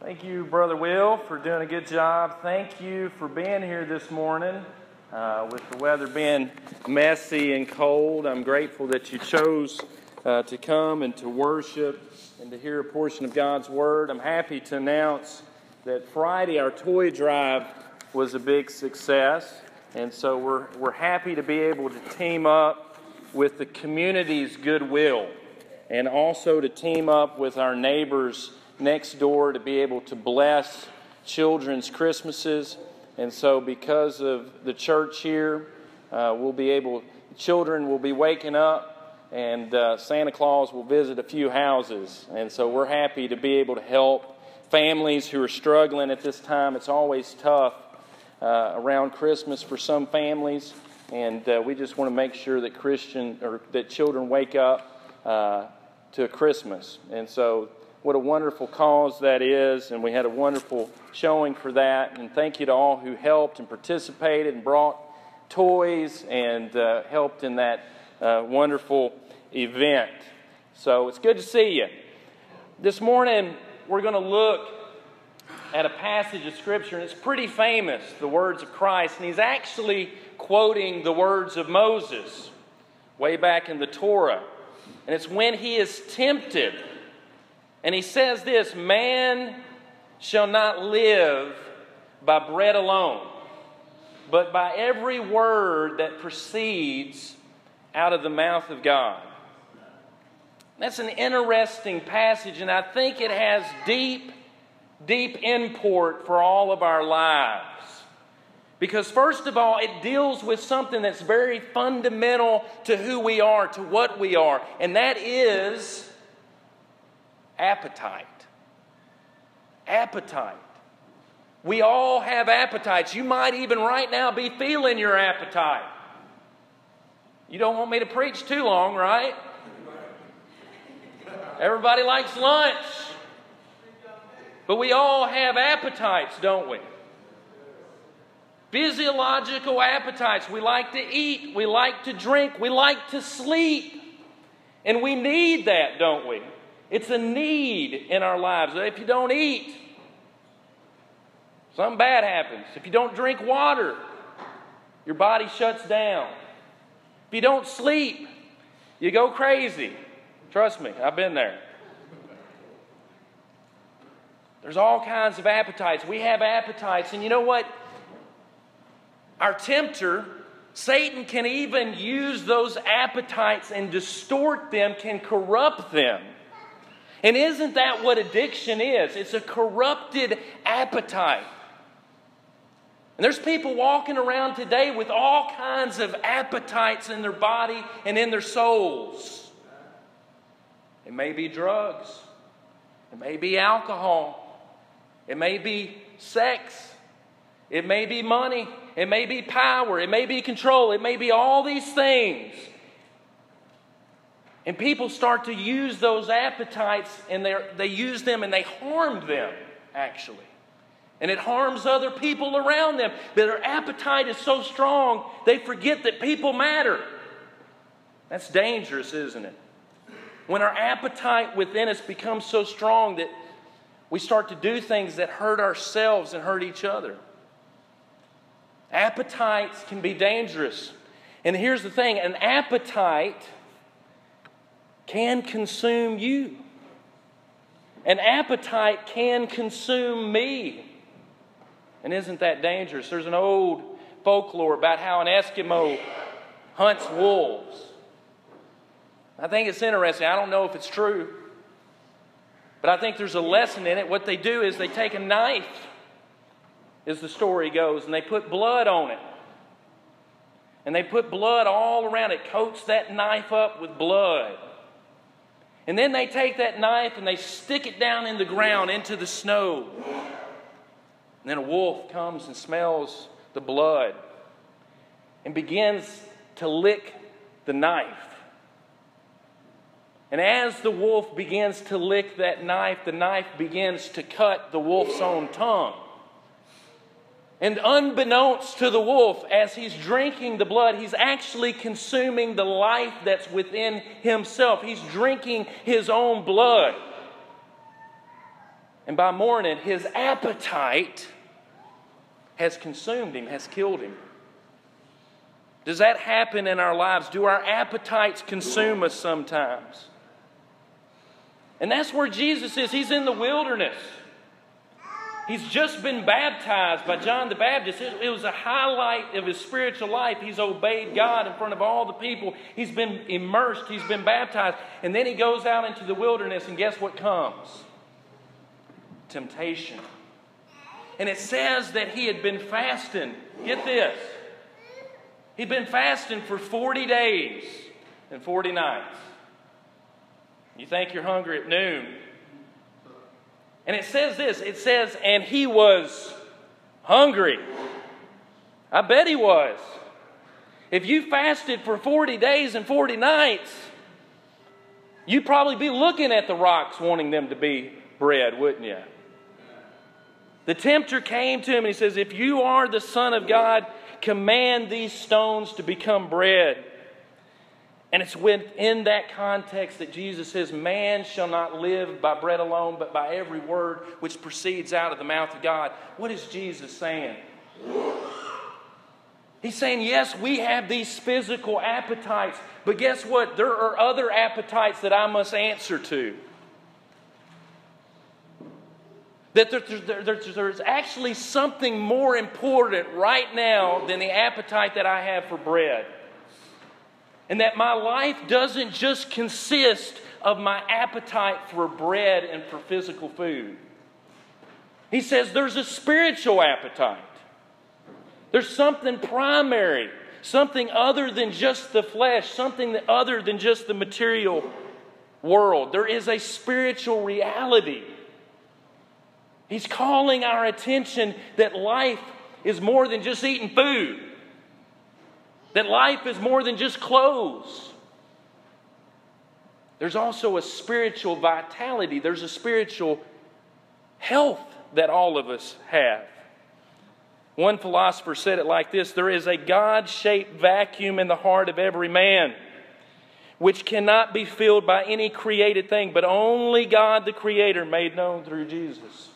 Thank you, Brother Will, for doing a good job. Thank you for being here this morning. With the weather being messy and cold, I'm grateful that you chose to come and to worship and to hear a portion of God's Word. I'm happy to announce that Friday, our toy drive was a big success. And so we're happy to be able to team up with the community's goodwill and also to team up with our neighbors next door to be able to bless children's Christmases. And so because of the church here, children will be waking up and Santa Claus will visit a few houses. And so we're happy to be able to help families who are struggling at this time. It's always tough around Christmas for some families. And we just want to make sure that children wake up to Christmas. And so what a wonderful cause that is, and we had a wonderful showing for that. And thank you to all who helped and participated and brought toys and helped in that wonderful event. So it's good to see you. This morning we're going to look at a passage of Scripture, and it's pretty famous, the words of Christ. And he's actually quoting the words of Moses way back in the Torah. And it's when he is tempted. And he says this, "Man shall not live by bread alone, but by every word that proceeds out of the mouth of God." That's an interesting passage, and I think it has deep import for all of our lives. Because first of all, it deals with something that's very fundamental to who we are, to what we are, and that is appetite. Appetite. We all have appetites. You might even right now be feeling your appetite. You don't want me to preach too long, right? Everybody likes lunch. But we all have appetites, don't we? Physiological appetites. We like to eat. We like to drink. We like to sleep. And we need that, don't we? It's a need in our lives. If you don't eat, something bad happens. If you don't drink water, your body shuts down. If you don't sleep, you go crazy. Trust me, I've been there. There's all kinds of appetites. We have appetites. And you know what? Our tempter, Satan, can even use those appetites and distort them, can corrupt them. And isn't that what addiction is? It's a corrupted appetite. And there's people walking around today with all kinds of appetites in their body and in their souls. It may be drugs. It may be alcohol. It may be sex. It may be money. It may be power. It may be control. It may be all these things. And people start to use those appetites, and they use them and they harm them, actually. And it harms other people around them. But their appetite is so strong, they forget that people matter. That's dangerous, isn't it? When our appetite within us becomes so strong that we start to do things that hurt ourselves and hurt each other. Appetites can be dangerous. And here's the thing, an appetite can consume you. An appetite can consume me. And isn't that dangerous? There's an old folklore about how an Eskimo hunts wolves. I think it's interesting. I don't know if it's true, but I think there's a lesson in it. What they do is they take a knife, as the story goes, and they put blood on it. And they put blood all around it, coats that knife up with blood. And then they take that knife and they stick it down in the ground, into the snow. And then a wolf comes and smells the blood and begins to lick the knife. And as the wolf begins to lick that knife, the knife begins to cut the wolf's own tongue. And unbeknownst to the wolf, as he's drinking the blood, he's actually consuming the life that's within himself. He's drinking his own blood. And by morning, his appetite has consumed him, has killed him. Does that happen in our lives? Do our appetites consume us sometimes? And that's where Jesus is. He's in the wilderness. He's just been baptized by John the Baptist. It was a highlight of his spiritual life. He's obeyed God in front of all the people. He's been immersed. He's been baptized. And then he goes out into the wilderness, and guess what comes? Temptation. And it says that he had been fasting. Get this. He'd been fasting for 40 days and 40 nights. You think you're hungry at noon. And it says this. It says, and he was hungry. I bet he was. If you fasted for 40 days and 40 nights, you'd probably be looking at the rocks wanting them to be bread, wouldn't you? The tempter came to him and he says, if you are the Son of God, command these stones to become bread. And it's within that context that Jesus says, man shall not live by bread alone, but by every word which proceeds out of the mouth of God. What is Jesus saying? He's saying, yes, we have these physical appetites, but guess what? There are other appetites that I must answer to. That there's actually something more important right now than the appetite that I have for bread. And that my life doesn't just consist of my appetite for bread and for physical food. He says there's a spiritual appetite. There's something primary, something other than just the flesh, something other than just the material world. There is a spiritual reality. He's calling our attention that life is more than just eating food. That life is more than just clothes. There's also a spiritual vitality. There's a spiritual health that all of us have. One philosopher said it like this: there is a God-shaped vacuum in the heart of every man, which cannot be filled by any created thing, but only God the Creator made known through Jesus.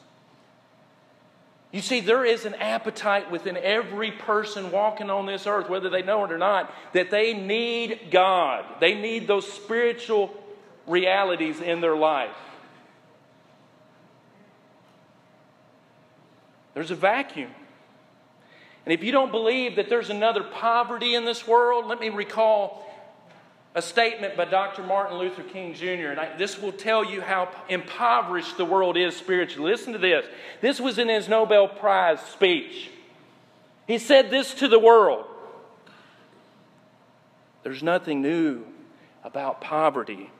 You see, there is an appetite within every person walking on this earth, whether they know it or not, that they need God. They need those spiritual realities in their life. There's a vacuum. And if you don't believe that there's another poverty in this world, let me recall a statement by Dr. Martin Luther King Jr. And this will tell you how impoverished the world is spiritually. Listen to this. This was in his Nobel Prize speech. He said this to the world: there's nothing new about poverty.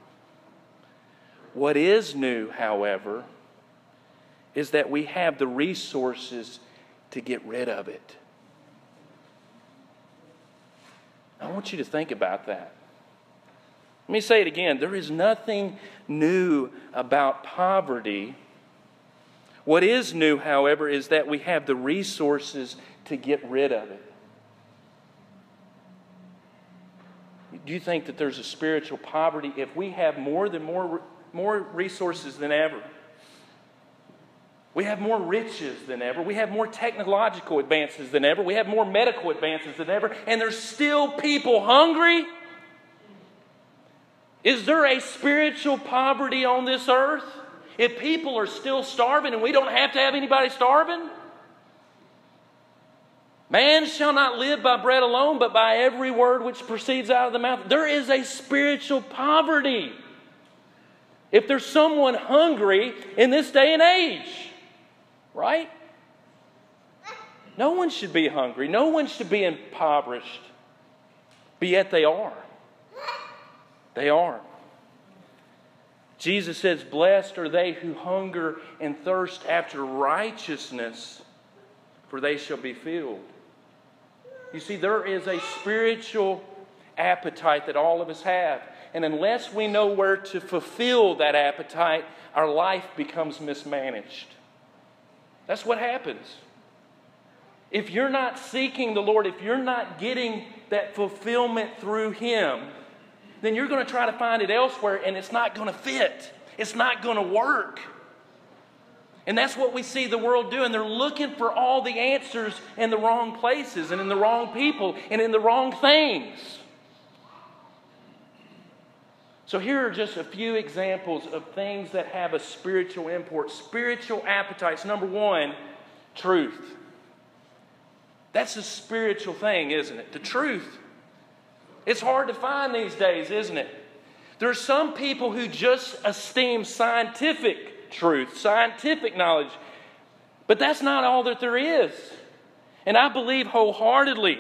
What is new, however, is that we have the resources to get rid of it. I want you to think about that. Let me say it again. There is nothing new about poverty. What is new, however, is that we have the resources to get rid of it. Do you think that there's a spiritual poverty if we have more resources than ever? We have more riches than ever. We have more technological advances than ever. We have more medical advances than ever. And there's still people hungry? Is there a spiritual poverty on this earth? If people are still starving and we don't have to have anybody starving? Man shall not live by bread alone, but by every word which proceeds out of the mouth. There is a spiritual poverty. If there's someone hungry in this day and age, right? No one should be hungry. No one should be impoverished. But yet they are. They are. Jesus says, blessed are they who hunger and thirst after righteousness, for they shall be filled. You see, there is a spiritual appetite that all of us have. And unless we know where to fulfill that appetite, our life becomes mismanaged. That's what happens. If you're not seeking the Lord, if you're not getting that fulfillment through Him, then you're going to try to find it elsewhere and it's not going to fit. It's not going to work. And that's what we see the world doing. They're looking for all the answers in the wrong places and in the wrong people and in the wrong things. So here are just a few examples of things that have a spiritual import. Spiritual appetites. Number one, truth. That's a spiritual thing, isn't it? The truth. It's hard to find these days, isn't it? There are some people who just esteem scientific truth, scientific knowledge. But that's not all that there is. And I believe wholeheartedly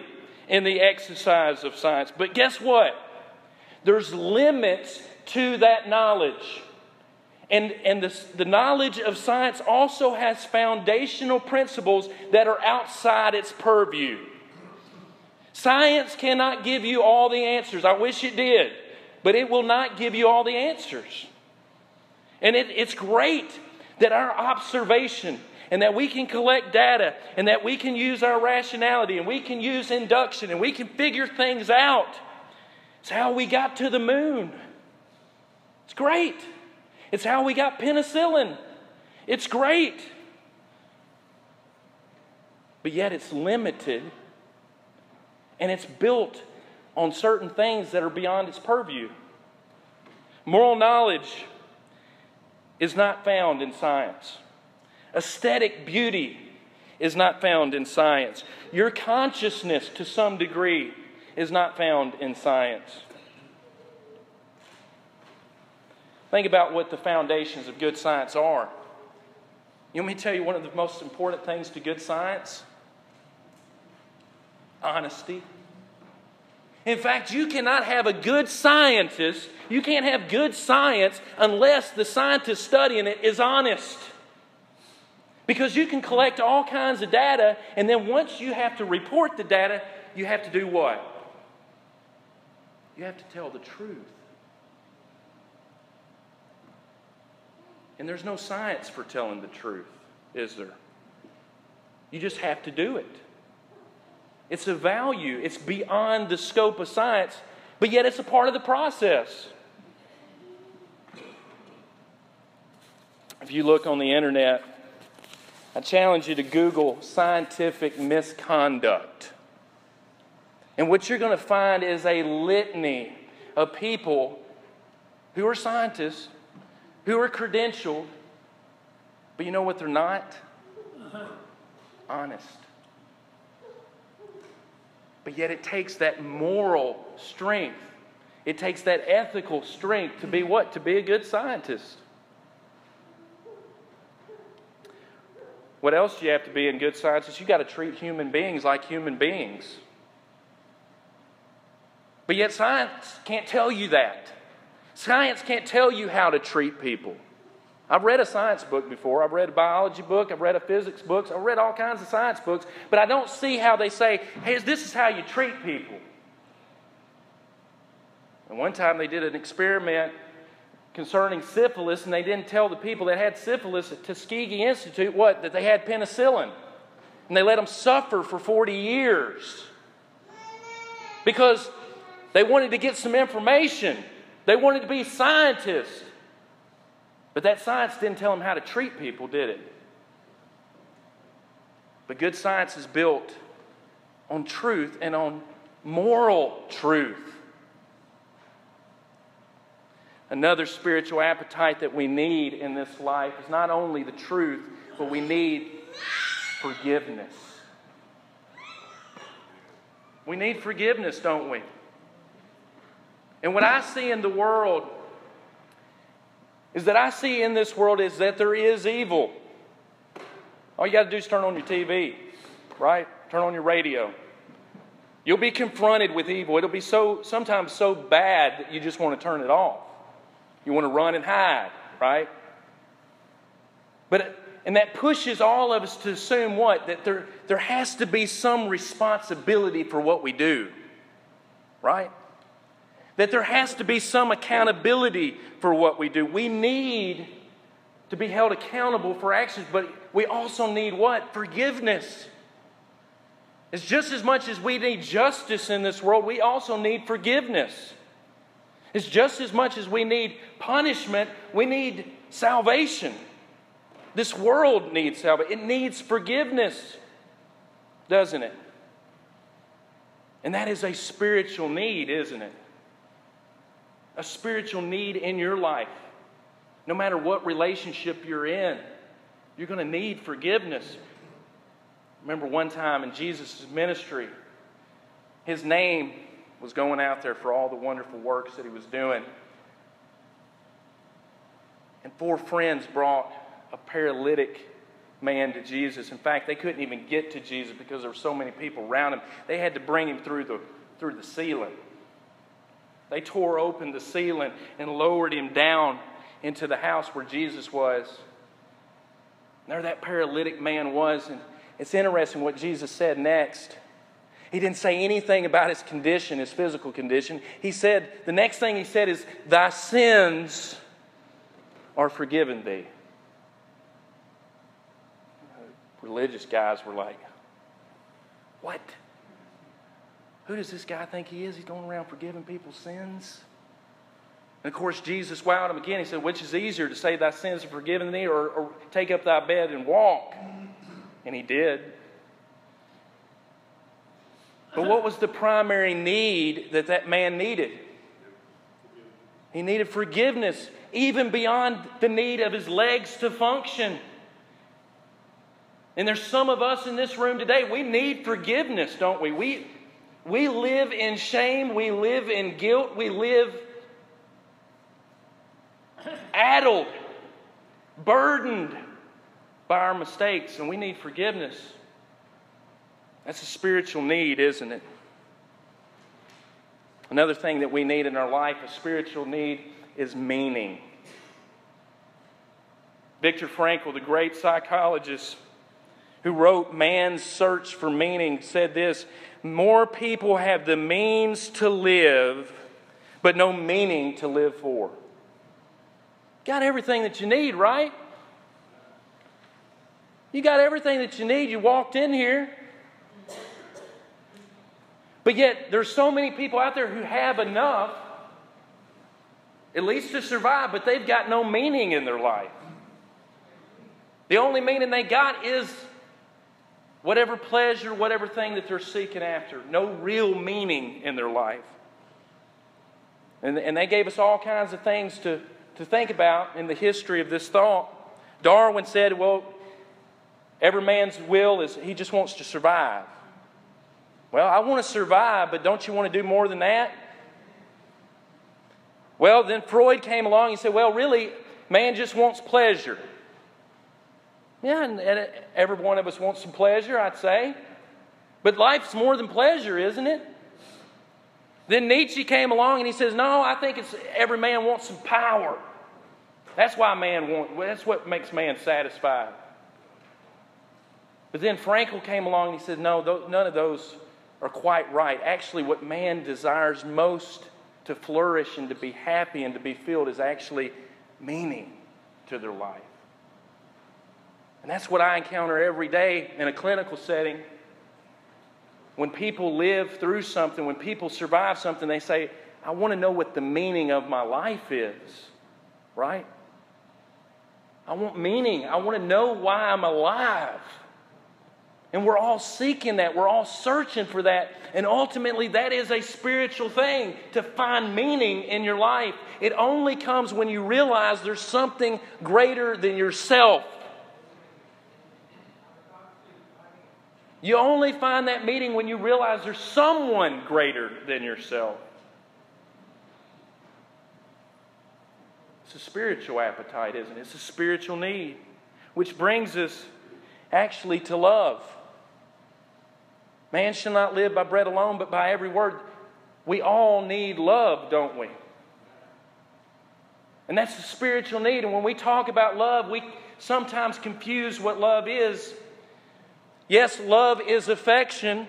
in the exercise of science. But guess what? There's limits to that knowledge. And the knowledge of science also has foundational principles that are outside its purview. Science cannot give you all the answers. I wish it did. But it will not give you all the answers. And it's great that our observation and that we can collect data and that we can use our rationality and we can use induction and we can figure things out. It's how we got to the moon. It's great. It's how we got penicillin. It's great. But yet it's limited and it's built on certain things that are beyond its purview. Moral knowledge is not found in science. Aesthetic beauty is not found in science. Your consciousness, to some degree, is not found in science. Think about what the foundations of good science are. You want me to tell you one of the most important things to good science? Honesty. In fact, you cannot have a good scientist, you can't have good science unless the scientist studying it is honest. Because you can collect all kinds of data, and then once you have to report the data, you have to do what? You have to tell the truth. And there's no science for telling the truth, is there? You just have to do it. It's a value. It's beyond the scope of science, but yet it's a part of the process. If you look on the internet, I challenge you to Google scientific misconduct. And what you're going to find is a litany of people who are scientists, who are credentialed, but you know what they're not? Honest. But yet it takes that moral strength. It takes that ethical strength to be what? To be a good scientist. What else do you have to be in good scientists? You've got to treat human beings like human beings. But yet science can't tell you that. Science can't tell you how to treat people. I've read a science book before. I've read a biology book. I've read a physics book. I've read all kinds of science books. But I don't see how they say, hey, this is how you treat people. And one time they did an experiment concerning syphilis, and they didn't tell the people that had syphilis at Tuskegee Institute what? That they had penicillin. And they let them suffer for 40 years. Because they wanted to get some information. They wanted to be scientists. But that science didn't tell them how to treat people, did it? But good science is built on truth and on moral truth. Another spiritual appetite that we need in this life is not only the truth, but we need forgiveness. We need forgiveness, don't we? And what I see in the world is that there is evil. All you got to do is turn on your TV, right? Turn on your radio. You'll be confronted with evil. It'll be sometimes so bad that you just want to turn it off. You want to run and hide, right? And that pushes all of us to assume what? That there has to be some responsibility for what we do, right? That there has to be some accountability for what we do. We need to be held accountable for actions, but we also need what? Forgiveness. It's just as much as we need justice in this world, we also need forgiveness. It's just as much as we need punishment, we need salvation. This world needs salvation. It needs forgiveness, doesn't it? And that is a spiritual need, isn't it? A spiritual need in your life. No matter what relationship you're in, you're going to need forgiveness. Remember one time in Jesus' ministry, his name was going out there for all the wonderful works that he was doing. And 4 friends brought a paralytic man to Jesus. In fact, they couldn't even get to Jesus because there were so many people around him. They had to bring him through the ceiling. They tore open the ceiling and lowered him down into the house where Jesus was. And there that paralytic man was. And it's interesting what Jesus said next. He didn't say anything about his condition, his physical condition. He said, the next thing he said is, "Thy sins are forgiven thee." Religious guys were like, "What? Who does this guy think he is? He's going around forgiving people's sins?" And of course, Jesus wowed him again. He said, "Which is easier, to say thy sins are forgiven thee, or take up thy bed and walk?" And he did. But what was the primary need that man needed? He needed forgiveness, even beyond the need of his legs to function. And there's some of us in this room today, we need forgiveness, don't we? We live in shame, we live in guilt, we live addled, burdened by our mistakes, and we need forgiveness. That's a spiritual need, isn't it? Another thing that we need in our life, a spiritual need, is meaning. Viktor Frankl, the great psychologist who wrote Man's Search for Meaning, said this: "More people have the means to live, but no meaning to live for." Got everything that you need, right? You got everything that you need. You walked in here. But yet, there's so many people out there who have enough, at least to survive, but they've got no meaning in their life. The only meaning they got is whatever pleasure, whatever thing that they're seeking after. No real meaning in their life. And they gave us all kinds of things to think about in the history of this thought. Darwin said, well, every man's will is he just wants to survive. Well, I want to survive, but don't you want to do more than that? Well, then Freud came along and said, well, really, man just wants pleasure. Yeah, and every one of us wants some pleasure, I'd say. But life's more than pleasure, isn't it? Then Nietzsche came along and he says, no, I think it's every man wants some power. That's what makes man satisfied. But then Frankl came along and he said, no, none of those are quite right. Actually, what man desires most to flourish and to be happy and to be filled is actually meaning to their life. And that's what I encounter every day in a clinical setting. When people live through something, when people survive something, they say, I want to know what the meaning of my life is. Right? I want meaning. I want to know why I'm alive. And we're all seeking that. We're all searching for that. And ultimately, that is a spiritual thing, to find meaning in your life. It only comes when you realize there's something greater than yourself. You only find that meaning when you realize there's someone greater than yourself. It's a spiritual appetite, isn't it? It's a spiritual need. Which brings us actually to love. Man shall not live by bread alone, but by every word. We all need love, don't we? And that's a spiritual need. And when we talk about love, we sometimes confuse what love is. Yes, love is affection.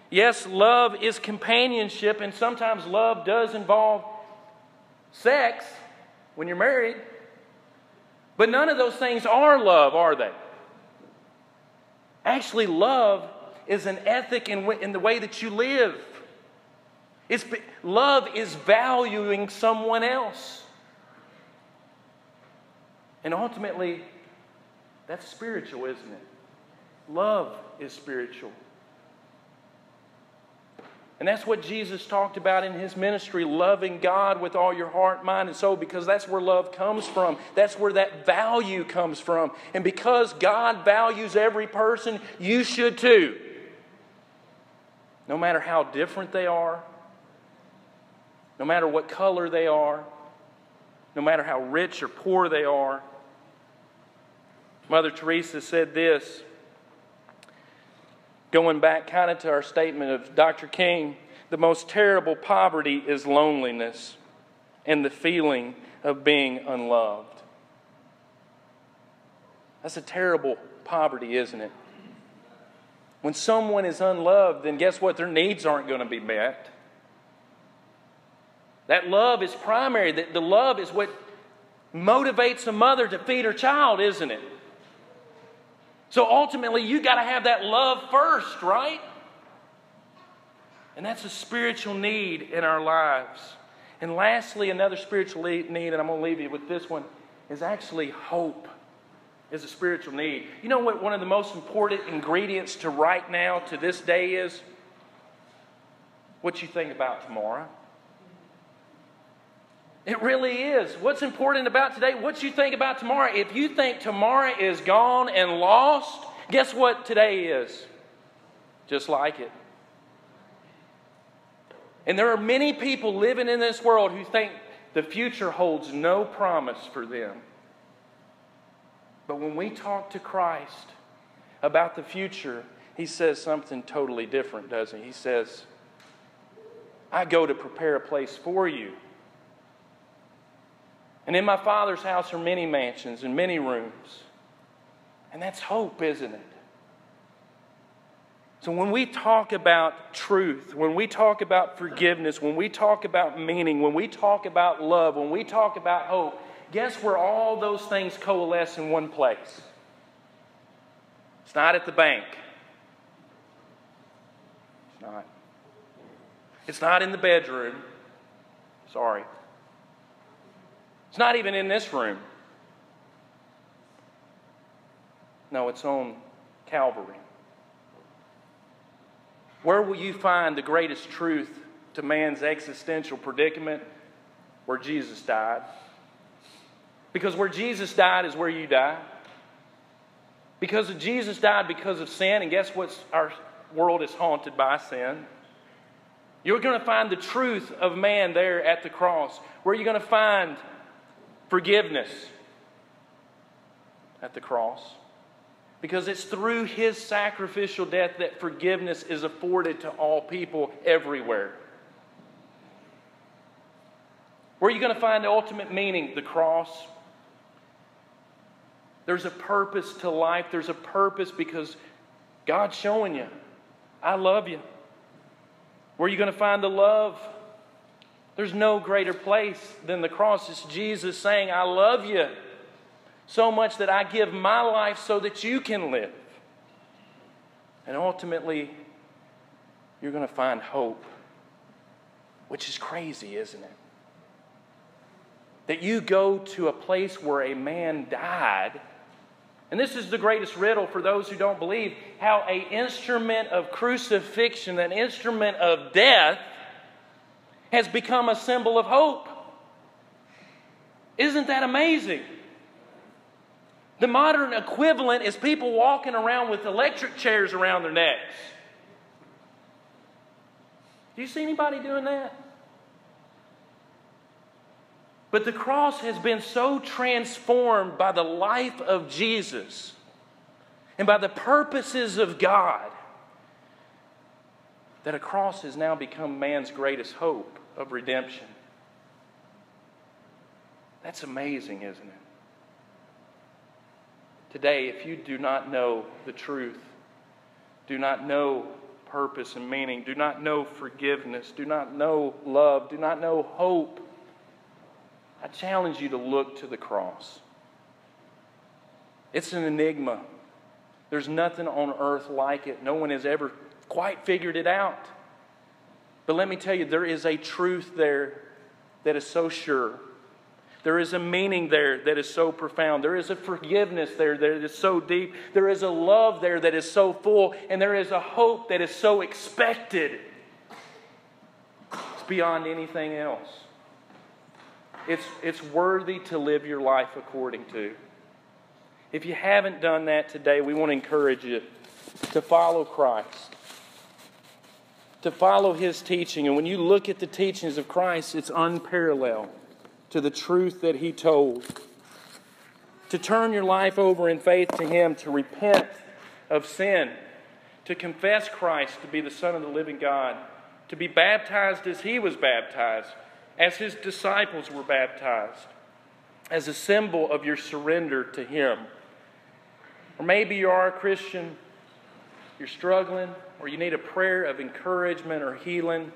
Yes, love is companionship. And sometimes love does involve sex when you're married. But none of those things are love, are they? Actually, love is an ethic in the way that you live. Love is valuing someone else. And ultimately, That's spiritual, isn't it? Love is spiritual. And that's what Jesus talked about in His ministry, loving God with all your heart, mind, and soul, because that's where love comes from. That's where that value comes from. And because God values every person, you should too. No matter how different they are, no matter what color they are, no matter how rich or poor they are. Mother Teresa said this, going back kind of to our statement of Dr. King, the most terrible poverty is loneliness and the feeling of being unloved. That's a terrible poverty, isn't it? When someone is unloved, then guess what? Their needs aren't going to be met. That love is primary. The love is what motivates a mother to feed her child, isn't it? So ultimately, you got to have that love first, right? And that's a spiritual need in our lives. And lastly, another spiritual need, and I'm going to leave you with this one, is actually hope. Is a spiritual need. You know what one of the most important ingredients to right now, to this day is? What you think about tomorrow. It really is. What's important about today? What you think about tomorrow. If you think tomorrow is gone and lost, guess what today is? Just like it. And there are many people living in this world who think the future holds no promise for them. But when we talk to Christ about the future, He says something totally different, doesn't He? He says, I go to prepare a place for you. And in my Father's house are many mansions and many rooms. And that's hope, isn't it? So when we talk about truth, when we talk about forgiveness, when we talk about meaning, when we talk about love, when we talk about hope, guess where all those things coalesce in one place? It's not at the bank. It's not. It's not in the bedroom. Sorry. It's not even in this room. No, it's on Calvary. Where will you find the greatest truth to man's existential predicament? Where Jesus died. Because where Jesus died is where you die. Because Jesus died because of sin, and guess what? Our world is haunted by sin. You're going to find the truth of man there at the cross. Where are you going to find forgiveness? At the cross. Because it's through His sacrificial death that forgiveness is afforded to all people everywhere. Where are you going to find the ultimate meaning? The cross. There's a purpose to life. There's a purpose because God's showing you, I love you. Where are you going to find the love? There's no greater place than the cross. It's Jesus saying, I love you so much that I give my life so that you can live. And ultimately, you're going to find hope, which is crazy, isn't it? That you go to a place where a man died. And this is the greatest riddle for those who don't believe, how an instrument of crucifixion, an instrument of death, has become a symbol of hope. Isn't that amazing? The modern equivalent is people walking around with electric chairs around their necks. Do you see anybody doing that? But the cross has been so transformed by the life of Jesus and by the purposes of God that a cross has now become man's greatest hope of redemption. That's amazing, isn't it? Today, if you do not know the truth, do not know purpose and meaning, do not know forgiveness, do not know love, do not know hope, I challenge you to look to the cross. It's an enigma. There's nothing on earth like it. No one has ever quite figured it out. But let me tell you, there is a truth there that is so sure. There is a meaning there that is so profound. There is a forgiveness there that is so deep. There is a love there that is so full. And there is a hope that is so expected. It's beyond anything else. It's worthy to live your life according to. If you haven't done that today, we want to encourage you to follow Christ. To follow His teaching. And when you look at the teachings of Christ, it's unparalleled to the truth that He told. To turn your life over in faith to Him, to repent of sin, to confess Christ to be the Son of the living God, to be baptized as He was baptized, as His disciples were baptized, as a symbol of your surrender to Him. Or maybe you are a Christian, you're struggling, or you need a prayer of encouragement or healing.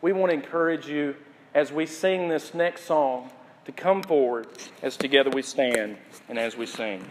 We want to encourage you as we sing this next song to come forward as together we stand and as we sing.